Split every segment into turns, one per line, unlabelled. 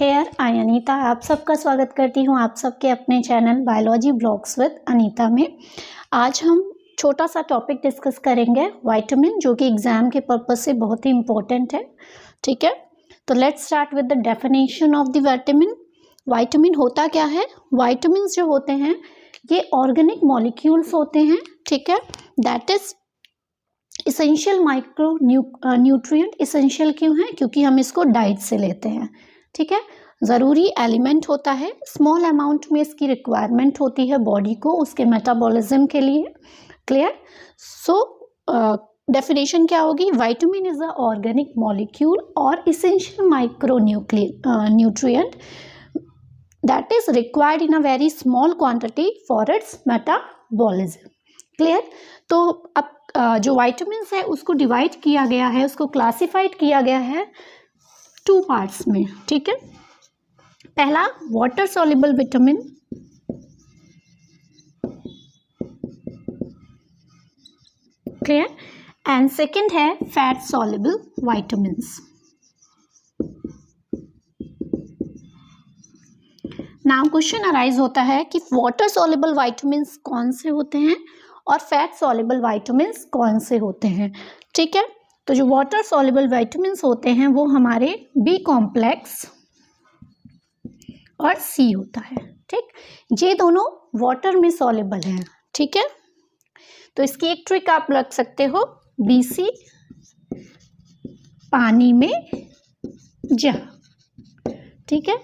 Here I Anita, आप सबका स्वागत करती हूँ आप सबके अपने channel biology blogs with Anita में। आज हम छोटा सा टॉपिक डिस्कस करेंगे विटामिन, जो कि एग्जाम के पर्पज से बहुत ही इम्पोर्टेंट है। ठीक है, तो let's start with the definition of the vitamin. Vitamin होता क्या है? विटामिन जो होते हैं ये ऑर्गेनिक मॉलिक्यूल्स होते हैं। ठीक है, that is essential micro nutrient. Essential क्यों है? क्योंकि हम इसको डाइट से लेते हैं। ठीक है, ज़रूरी एलिमेंट होता है, स्मॉल अमाउंट में इसकी रिक्वायरमेंट होती है बॉडी को उसके मेटाबॉलिज्म के लिए। क्लियर? सो डेफिनेशन क्या होगी? Vitamin is a organic molecule और essential micro nutrient that is required in a very small quantity for its metabolism. Clear? तो अब जो विटामिन है उसको डिवाइड किया गया है, उसको क्लासिफाइड किया गया है टू पार्ट्स में। ठीक है, पहला water soluble vitamin, clear, and second है fat soluble vitamins. Now question arise होता है कि वाटर सॉल्युबल विटामिन्स कौन से होते हैं और फैट सॉल्युबल विटामिन्स कौन से होते हैं। ठीक है, तो जो वाटर सॉल्युबल विटामिन्स होते हैं वो हमारे बी कॉम्प्लेक्स और सी होता है। ठीक, ये दोनों वाटर में सॉल्युबल हैं। ठीक है, तो इसकी एक ट्रिक आप रख सकते हो, BC पानी में जा। ठीक है,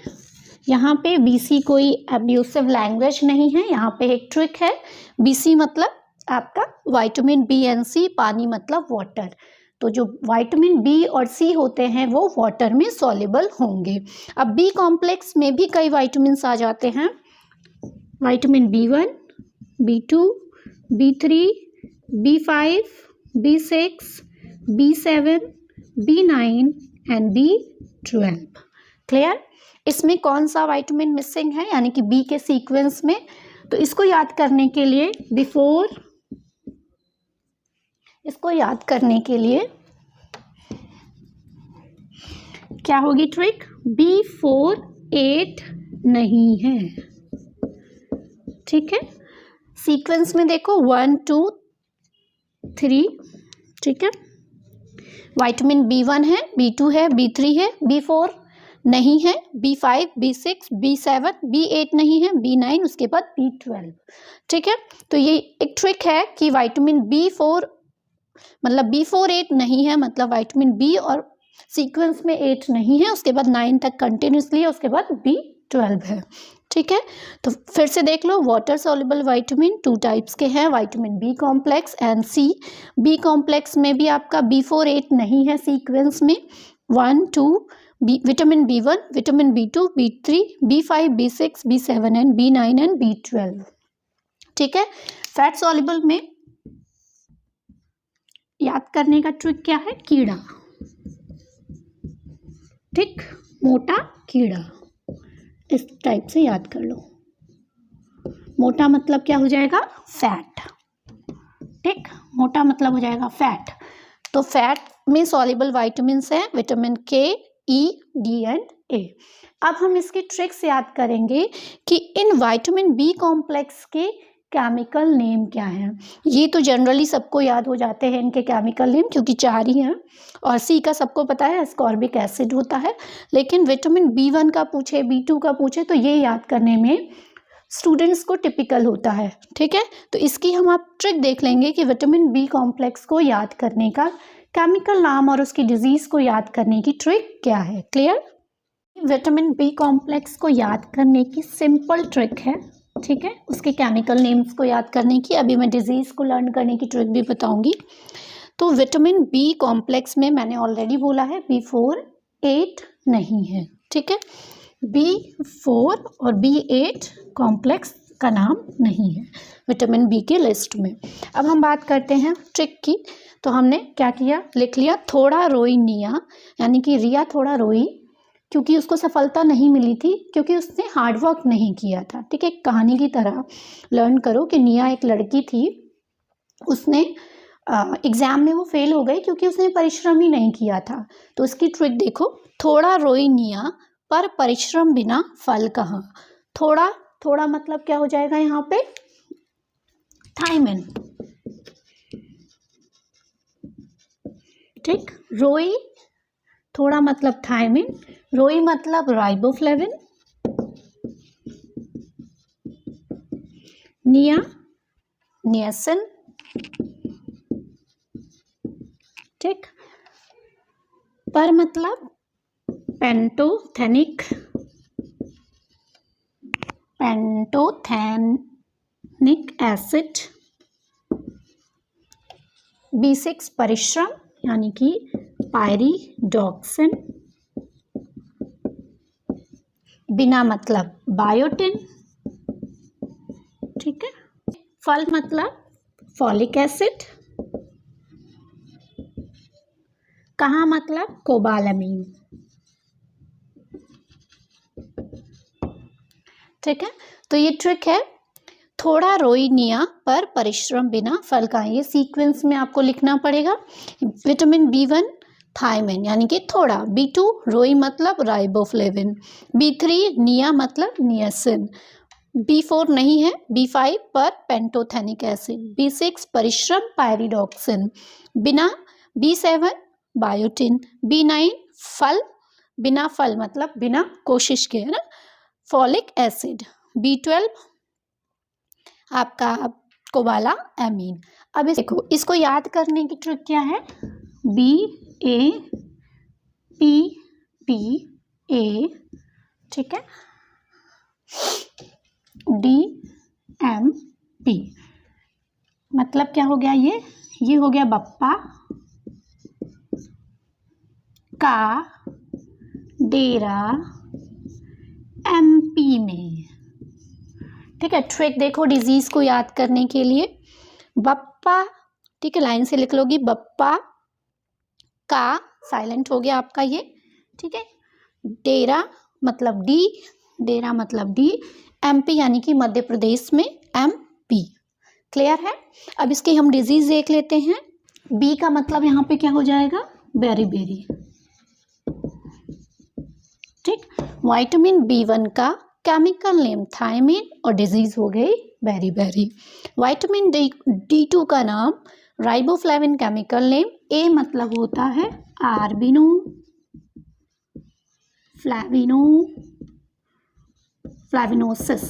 यहाँ पे BC कोई एब्यूसिव लैंग्वेज नहीं है, यहाँ पे एक ट्रिक है। BC मतलब आपका विटामिन बी एंड सी, पानी मतलब वाटर। तो जो विटामिन बी और सी होते हैं वो वाटर में सॉल्युबल होंगे। अब बी कॉम्प्लेक्स में भी कई विटामिन्स आ जाते हैं, vitamin B1, B2, B3, B5, B6, B7, B9 and B12। Clear? इसमें कौन सा विटामिन मिसिंग है, यानी कि बी के सीक्वेंस में? तो इसको याद करने के लिए क्या होगी ट्रिक? B4, 8 नहीं है। ठीक है, सीक्वेंस में देखो 1, 2, 3। ठीक है, विटामिन B1 है, B2 है, B3 है, B4 नहीं है, B5, B6, B7, B8 नहीं है, B9, उसके बाद B12। ठीक है, तो ये एक ट्रिक है कि विटामिन B4 मतलब B4 8 नहीं है, मतलब विटामिन B और सीक्वेंस में 8 नहीं है, उसके बाद 9 तक कंटिन्यूसली है, उसके बाद B12 है। ठीक है, तो फिर से देख लो, वाटर सॉल्युबल विटामिन 2 टाइप्स के हैं, vitamin B complex and C. B complex में भी आपका B4 8 नहीं है सीक्वेंस में, 1, 2, vitamin B1, vitamin B2, B3, B5, B6, B7 and B9 and B12। ठीक है, फैट सॉल्युबल में याद करने का ट्रिक क्या है? कीड़ा। ठीक, मोटा कीड़ा, इस टाइप से याद कर लो। मोटा मतलब क्या हो जाएगा? फैट। ठीक, मोटा मतलब हो जाएगा फैट। तो फैट में सॉल्युबल विटामिन्स हैं, vitamin K, E, D and A। अब हम इसकी ट्रिक्स याद करेंगे कि इन विटामिन बी कॉम्प्लेक्स के केमिकल नेम क्या हैं। ये तो जनरली सबको याद हो जाते हैं इनके केमिकल नेम, क्योंकि 4 ही हैं, और सी का सबको पता है, एस्कॉर्बिक एसिड होता है। लेकिन विटामिन B1 का पूछे, B2 का पूछे, तो ये याद करने में स्टूडेंट्स को टिपिकल होता है। ठीक है, तो इसकी हम आप ट्रिक देख लेंगे कि विटामिन बी कॉम्प्लेक्स को याद करने का केमिकल नाम और उसकी डिजीज को याद करने की ट्रिक क्या है। क्लियर? विटामिन बी कॉम्प्लेक्स को याद करने की सिंपल ट्रिक है। ठीक है, उसके केमिकल नेम्स को याद करने की, अभी मैं डिजीज को लर्न करने की ट्रिक भी बताऊंगी। तो विटामिन बी कॉम्प्लेक्स में मैंने ऑलरेडी बोला है B4 8 नहीं है। ठीक है, B4 और B8 कॉम्प्लेक्स का नाम नहीं है विटामिन बी के लिस्ट में। अब हम बात करते हैं ट्रिक की। तो हमने क्या किया? लिख लिया थोड़ा रोई निया, यानी कि रिया थोड़ा रोई क्योंकि उसको सफलता नहीं मिली थी, क्योंकि उसने हार्डवर्क नहीं किया था। ठीक है, कहानी की तरह लर्न करो कि निया एक लड़की थी, उसने एग्जाम में वो फेल हो गई क्योंकि उसने परिश्रम ही नहीं किया था। तो उसकी ट्रिक देखो, थोड़ा रोई निया पर परिश्रम बिना फल कहाँ। थोड़ा थोड़ा मतलब क्या हो जाएगा यहाँ पे, थायमिन। ठीक, रोई थोड़ा मतलब थायमिन, रोई मतलब राइबोफ्लेविन, निया नियासिन। ठीक, पर मतलब पेंटोथेनिक एसिड। B6 परिश्रम यानी कि पायरिडॉक्सिन। बिना मतलब बायोटिन। ठीक है, फल मतलब फॉलिक एसिड, कहाँ मतलब कोबालामीन। ठीक है, तो ये ट्रिक है, थोड़ा रोई निया पर परिश्रम बिना फल का। ये सीक्वेंस में आपको लिखना पड़ेगा। विटामिन B1 थायमिन यानी कि थोड़ा, B2 रोई मतलब राइबोफ्लेविन, B3 निया मतलब नियासिन, B4 नहीं है, B5 पर पेंटोथेनिक एसिड, B6 परिश्रम पायरिडॉक्सिन, बिना B7 बायोटिन, B9 फल, बिना फल मतलब बिना कोशिश के, है ना, फॉलिक एसिड, B12 आपका कोबाला एमीन। अब देखो, इसको याद करने की ट्रिक क्या है, BAPPA, ठीक है, DMP मतलब क्या हो गया, ये हो गया बप्पा का डेरा MP में। ठीक है, ट्रिक देखो डिजीज को याद करने के लिए, बप्पा, ठीक है, लाइन से लिख लोगी, बप्पा का साइलेंट हो गया आपका ये, ठीक है, डेरा मतलब डी, MP यानी कि मध्य प्रदेश में MP। क्लियर है। अब इसकी हम डिजीज देख लेते हैं। बी का मतलब यहाँ पे क्या हो जाएगा, बेरी। ठीक, विटामिन B1 का केमिकल नेम थायमिन और डिजीज हो गई बेरी। विटामिन D2 का नाम राइबोफ्लेविन, केमिकल नेम, ए मतलब होता है फ्लैविनोसिस।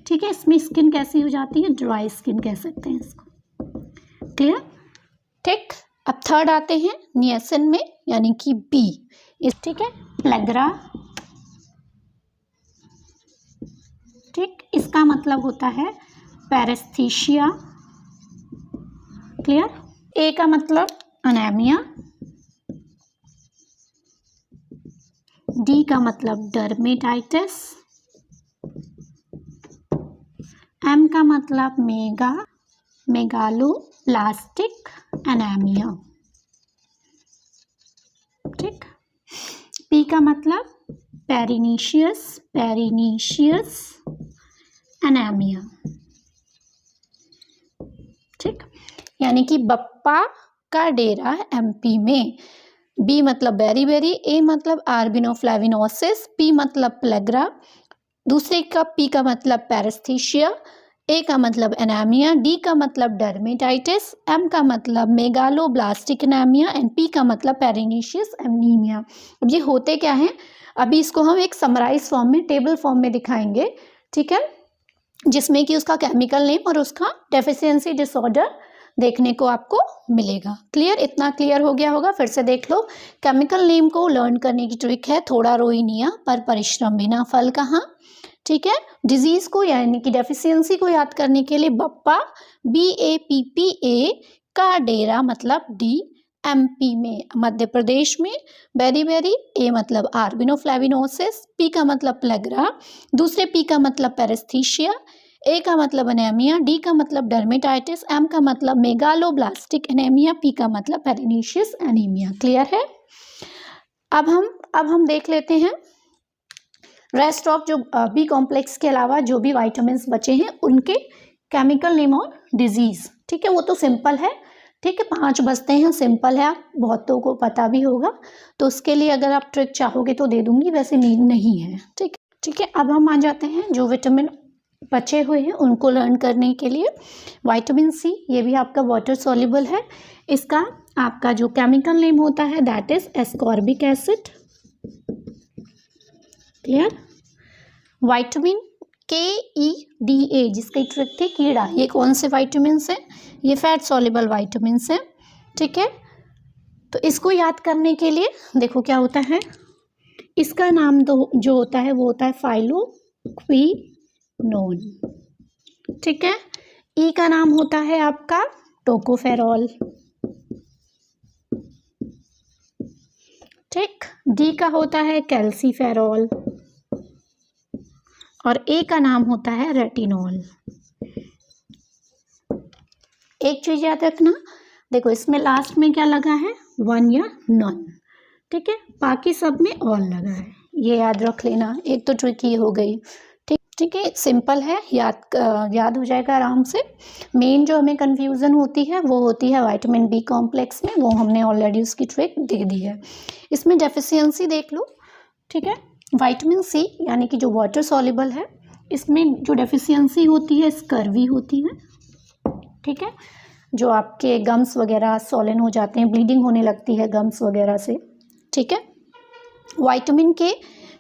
ठीक है, इसमें स्किन कैसी हो जाती है, ड्राई स्किन कह सकते हैं इसको। क्लियर। ठीक, अब थर्ड आते हैं नियासिन में यानी कि बी। ठीक है, प्लेग्रा। ठीक, इसका मतलब होता है पैरेस्थीसिया। क्लियर। ए का मतलब अनेमिया, डी का मतलब डर्मेटाइटिस, एम का मतलब मेगालोब्लास्टिक एनीमिया। ठीक, पी का मतलब पेरिनीशियस एनीमिया। ठीक, यानी कि बप्पा का डेरा MP में। बी मतलब बेरी, ए मतलब आर्बिनोफ्लैविनोसिस, पी मतलब प्लेग्रा, दूसरे का पी का मतलब पैरेस्थीसिया, ए का मतलब एनीमिया, डी का मतलब डर्मेटाइटिस, एम का मतलब मेगालोब्लास्टिक एनीमिया एंड पी का मतलब पेरिनीशियस एनीमिया। अब ये होते क्या हैं, अभी इसको हम एक समराइज फॉर्म में, टेबल फॉर्म में दिखाएंगे। ठीक है, जिसमें कि उसका केमिकल नेम और उसका डेफिशिएंसी डिसऑर्डर देखने को आपको मिलेगा। क्लियर, इतना क्लियर हो गया होगा। फिर से देख लो, केमिकल नेम को लर्न करने की ट्रिक है, थोड़ा रोई निया पर परिश्रम बिना फल कहाँ। ठीक है, डिजीज को यानी कि डेफिशिएंसी को याद करने के लिए बप्पा BAPPA का डेरा मतलब DMP में, मध्य प्रदेश में, बेरी, ए मतलब आर्बिनोफ्लैविनोसिस, पी का मतलब प्लेग्रा, दूसरे पी का मतलब पैरेस्थीसिया, ए का मतलब एनीमिया, डी का मतलब डर्मेटाइटिस, एम का मतलब मेगालोब्लास्टिक एनीमिया, पी का मतलब पेरिनीशियस एनीमिया। क्लियर है। अब हम देख लेते हैं रेस्ट ऑफ जो बी कॉम्प्लेक्स के अलावा जो भी विटामिन्स बचे हैं उनके केमिकल नेम और डिजीज। ठीक है, वो तो सिंपल है, ठीक है, 5 बजते हैं, सिंपल है, आप बहुतों को पता भी होगा, तो उसके लिए अगर आप ट्रिक चाहोगे तो दे दूंगी, वैसे नीड नहीं है। ठीक है, अब हम आ जाते हैं जो विटामिन बचे हुए हैं उनको लर्न करने के लिए। विटामिन सी, ये भी आपका वाटर सॉल्युबल है। इसका आपका जो केमिकल नेम होता है that is ascorbic acid. Clear? Vitamin KEDA, जिसकी ट्रिक थी कीड़ा, ये कौन से विटामिन है? ये फैट सॉल्युबल विटामिन है। ठीक है, तो इसको याद करने के लिए देखो क्या होता है, इसका नाम तो जो होता है वो होता है फाइलोक्विनोन। ठीक है, ई का नाम होता है आपका टोकोफेरॉल। ठीक, डी का होता है कैल्सीफेरॉल और ए का नाम होता है रेटिनॉल। एक चीज याद रखना, देखो इसमें लास्ट में क्या लगा है, 1 या नॉन। ठीक है, बाकी सब में ऑल लगा है, ये याद रख लेना। एक तो ट्रिकी हो गई। ठीक है, सिंपल है, याद हो जाएगा आराम से। मेन जो हमें कंफ्यूजन होती है वो होती है विटामिन बी कॉम्प्लेक्स में, वो हमने ऑलरेडी उसकी ट्रिक दे दी है। इसमें डेफिशिएंसी देख लो। ठीक है, विटामिन सी यानी कि जो वाटर सॉल्युबल है, इसमें जो डेफिशिएंसी होती है स्कर्वी होती है। ठीक है, जो आपके गम्स वगैरह सॉलन हो जाते हैं, ब्लीडिंग होने लगती है गम्स वगैरह से। ठीक है, विटामिन के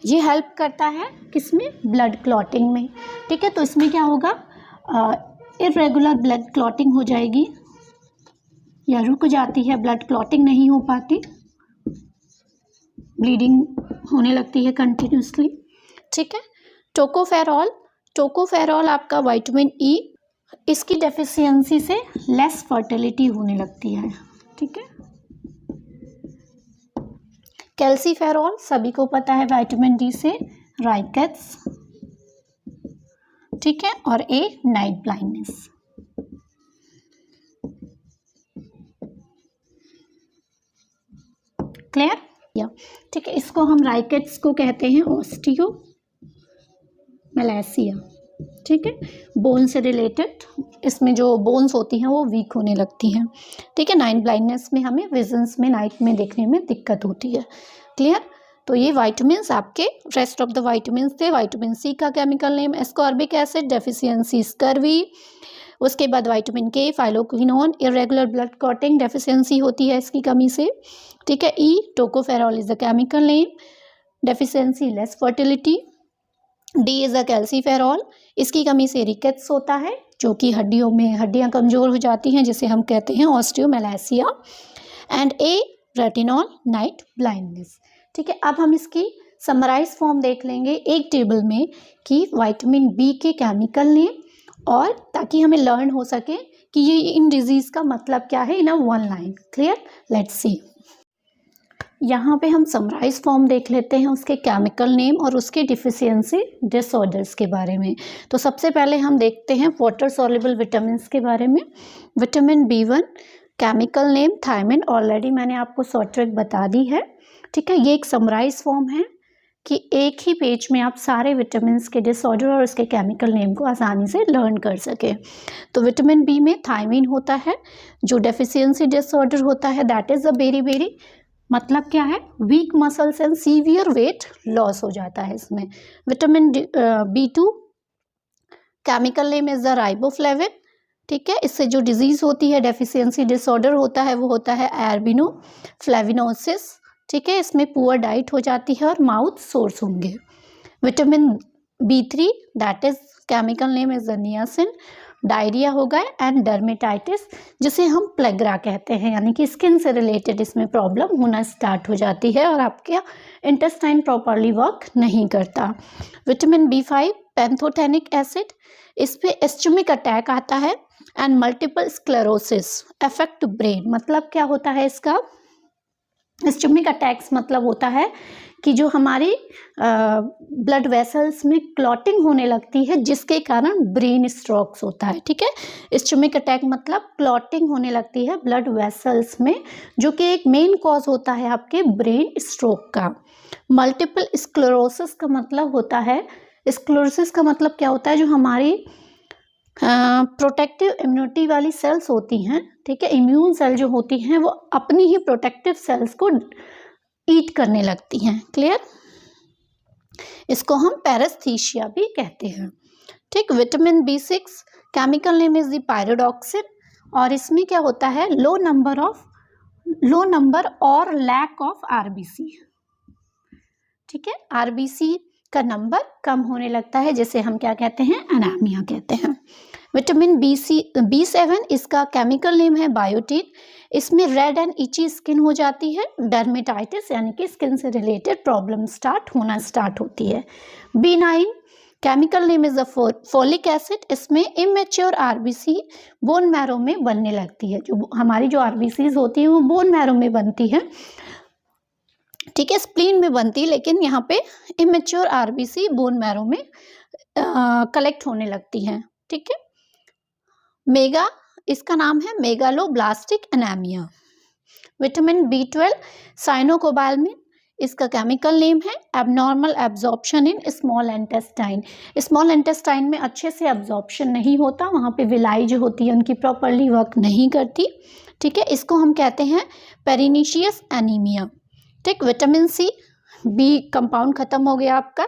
ये हेल्प करता है किसमें, ब्लड क्लॉटिंग में। ठीक है, तो इसमें क्या होगा, इरेगुलर ब्लड क्लॉटिंग हो जाएगी या रुक जाती है, ब्लड क्लॉटिंग नहीं हो पाती, ब्लीडिंग होने लगती है कंटिन्यूसली। ठीक है, टोकोफेरॉल आपका विटामिन ई, इसकी डेफिशिएंसी से लेस फर्टिलिटी होने लगती है। ठीक है, कैल्सीफेरॉल सभी को पता है, विटामिन डी से राइकेट्स। ठीक है, और ए नाइट ब्लाइंडनेस। क्लियर? या ठीक है, इसको हम राइकेट्स को कहते हैं ऑस्टियोमैलासिया। ठीक है, बोन से रिलेटेड, इसमें जो बोन्स होती हैं वो वीक होने लगती हैं। ठीक है, नाइट ब्लाइंडनेस में हमें विजन्स में नाइट में देखने में दिक्कत होती है। क्लियर? तो ये विटामिन्स आपके रेस्ट ऑफ द विटामिन्स थे। विटामिन सी का chemical name ascorbic acid, deficiency scurvy. उसके बाद विटामिन के phylloquinone, irregular blood clotting, deficiency होती है इसकी कमी से। ठीक है, E tocopherol is the chemical name, deficiency less fertility. D is the calciferol, इसकी कमी से रिकेट्स होता है, जो कि हड्डियां कमजोर हो जाती हैं, जिसे हम कहते हैं osteomalacia. And A retinol, night blindness. ठीक है, अब हम इसकी समराइज फॉर्म देख लेंगे एक टेबल में कि विटामिन बी के केमिकल नेम, और ताकि हमें लर्न हो सके कि ये इन डिजीज का मतलब क्या है in a one line. Clear? Let's see. यहाँ पे हम समराइज फॉर्म देख लेते हैं उसके केमिकल नेम और उसके डिफिशियंसी डिसऑर्डर्स के बारे में। तो सबसे पहले हम देखते हैं वाटर सॉल्युबल विटामिन्स के बारे में। Vitamin B1 chemical name thiamine, already मैंने आपको शॉर्ट ट्रिक बता दी है। ठीक है, ये एक समराइज फॉर्म है कि एक ही पेज में आप सारे विटामिन्स के डिसऑर्डर और उसके केमिकल नेम को आसानी से लर्न कर सके। तो विटामिन बी में थायमिन होता है, जो डेफिशिएंसी डिसऑर्डर होता है दैट इज अ बेरी मतलब क्या है, week muscles and severe weight loss हो जाता है इसमें। Vitamin B2 chemical name is the riboflavin. ठीक है, इससे जो डिजीज होती है, डेफिशिएंसी डिसऑर्डर होता है, वो होता है एल्बिनोफ्लेविनोसिस। ठीक है, इसमें पुअर डाइट हो जाती है और माउथ सोर्स होंगे। Vitamin B3 that is chemical name is the niacin, diarrhoea होगा एंड डर्मेटाइटिस, जिसे हम प्लेग्रा कहते हैं, यानी कि स्किन से रिलेटेड इसमें प्रॉब्लम होना स्टार्ट हो जाती है और आपके इंटेस्टाइन प्रॉपरली वर्क नहीं करता। विटामिन B5 पैंथोथेनिक एसिड, इस पे एस्टमिक अटैक आता है and multiple sclerosis affect brain. मतलब क्या होता है इसका, एस्टमिक अटैक्स मतलब होता है कि जो हमारी ब्लड वेसल्स में क्लॉटिंग होने लगती है, जिसके कारण ब्रेन स्ट्रोक्स होता है। ठीक है, एस्टमिक अटैक मतलब क्लॉटिंग होने लगती है ब्लड वेसल्स में, जो कि एक मेन कॉज होता है आपके ब्रेन स्ट्रोक का। मल्टीपल स्क्लेरोसिस का मतलब होता है, स्क्लेरोसिस का मतलब क्या होता है, जो हमारी प्रोटेक्टिव इम्यूनिटी वाली सेल्स होती हैं, ठीक है, इम्यून सेल जो होती हैं वो अपनी ही प्रोटेक्टिव सेल्स को ईट करने लगती हैं। क्लियर? इसको हम पैरेस्थीसिया भी कहते हैं। ठीक, vitamin B6 chemical name is the pyridoxine, और इसमें क्या होता है, लो नंबर और लैक ऑफ RBC। ठीक है, RBC का नंबर कम होने लगता है, जिसे हम क्या कहते हैं, एनीमिया कहते हैं। विटामिन B7 इसका केमिकल नेम है बायोटिन, इसमें रेड एंड इची स्किन हो जाती है, डर्मेटाइटिस यानी कि स्किन से रिलेटेड प्रॉब्लम स्टार्ट होती है। B9 chemical name is the folic acid, इसमें इमेच्योर RBC बोन मैरो में बनने लगती है। जो हमारी जो RBCs होती है वो बोन मैरो में बनती है, ठीक है, स्प्लीन में बनती है, लेकिन यहाँ पे इमेच्योर RBC बोन मैरो में कलेक्ट होने लगती हैं। ठीक है, मेगा इसका नाम है megaloblastic anaemia. Vitamin B12 cyanocobalamin, इसका केमिकल नेम है abnormal absorption in small intestine. Small intestine में अच्छे से एब्जॉर्प्शन नहीं होता, वहाँ पे विलाई जो होती है उनकी प्रॉपरली वर्क नहीं करती। ठीक है, इसको हम कहते हैं पेरिनीशियस एनीमिया। ठीक, विटामिन C, बी कंपाउंड खत्म हो गया आपका।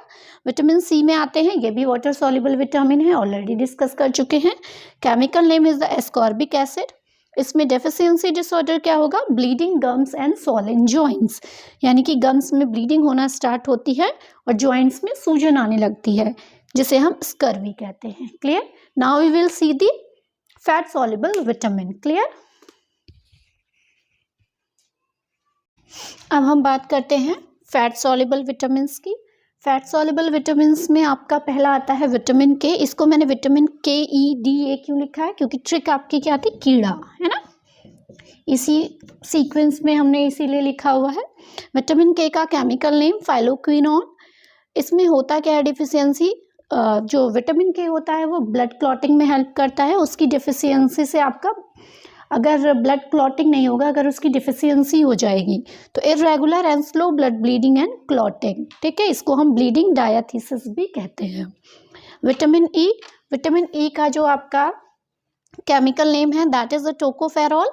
विटामिन C में आते हैं, ये भी वाटर सॉल्युबल विटामिन है, ऑलरेडी डिस्कस कर चुके हैं। Chemical name is the ascorbic acid, इसमें डेफिशिएंसी डिसऑर्डर क्या होगा, bleeding gums and swollen joints, यानी कि गम्स में ब्लीडिंग होना स्टार्ट होती है और जॉइंट्स में सूजन आने लगती है, जिसे हम स्कर्वी कहते हैं। Clear? Now we will see the fat soluble vitamin. Clear? अब हम बात करते हैं फैट सॉल्युबल विटामिन्स की। फैट सॉल्युबल विटामिन्स में आपका पहला आता है विटामिन K, इसको मैंने विटामिन KEDA क्यों लिखा है, क्योंकि ट्रिक आपकी क्या थी, कीड़ा, है ना, इसी सीक्वेंस में हमने इसीलिए लिखा हुआ है। विटामिन K का केमिकल नेम फाइलोक्विनोन, इसमें होता क्या है डिफिशियंसी, जो विटामिन K होता है वो ब्लड क्लॉटिंग में हेल्प करता है, उसकी डिफिशियंसी से आपका अगर ब्लड क्लॉटिंग नहीं होगा, अगर उसकी डिफिशियंसी हो जाएगी तो irregular and slow blood bleeding and clotting. ठीक है, इसको हम ब्लीडिंग डायथीसिस भी कहते हैं। विटामिन E का जो आपका केमिकल नेम है that is the tocopherol.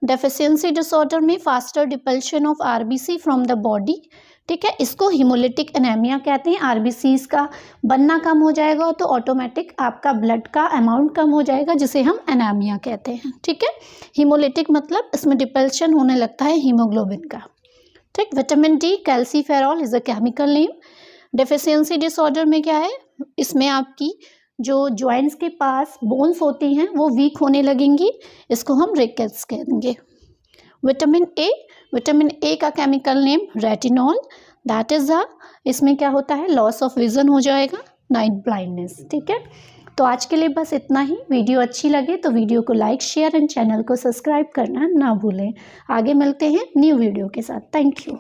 Deficiency disorder में faster depletion of RBC from the body. ठीक है, इसको हिमोलिटिक एनीमिया कहते हैं। RBCs का बनना कम हो जाएगा तो ऑटोमेटिक आपका ब्लड का अमाउंट कम हो जाएगा, जिसे हम एनीमिया कहते हैं। ठीक है, हिमोलिटिक मतलब इसमें डिपल्शन होने लगता है हीमोग्लोबिन का। ठीक, vitamin D calciferol is a chemical name. Deficiency disorder में क्या है, इसमें आपकी जो जॉइंट्स के पास बोन्स होती हैं वो वीक होने लगेंगी, इसको हम रिकेट्स कहेंगे। विटामिन ए का chemical name retinol, that is इसमें क्या होता है, लॉस ऑफ विजन हो जाएगा, नाइट ब्लाइंडनेस। ठीक है, तो आज के लिए बस इतना ही। वीडियो अच्छी लगे तो वीडियो को लाइक, शेयर एंड चैनल को सब्सक्राइब करना ना भूलें। आगे मिलते हैं न्यू वीडियो के साथ। Thank you.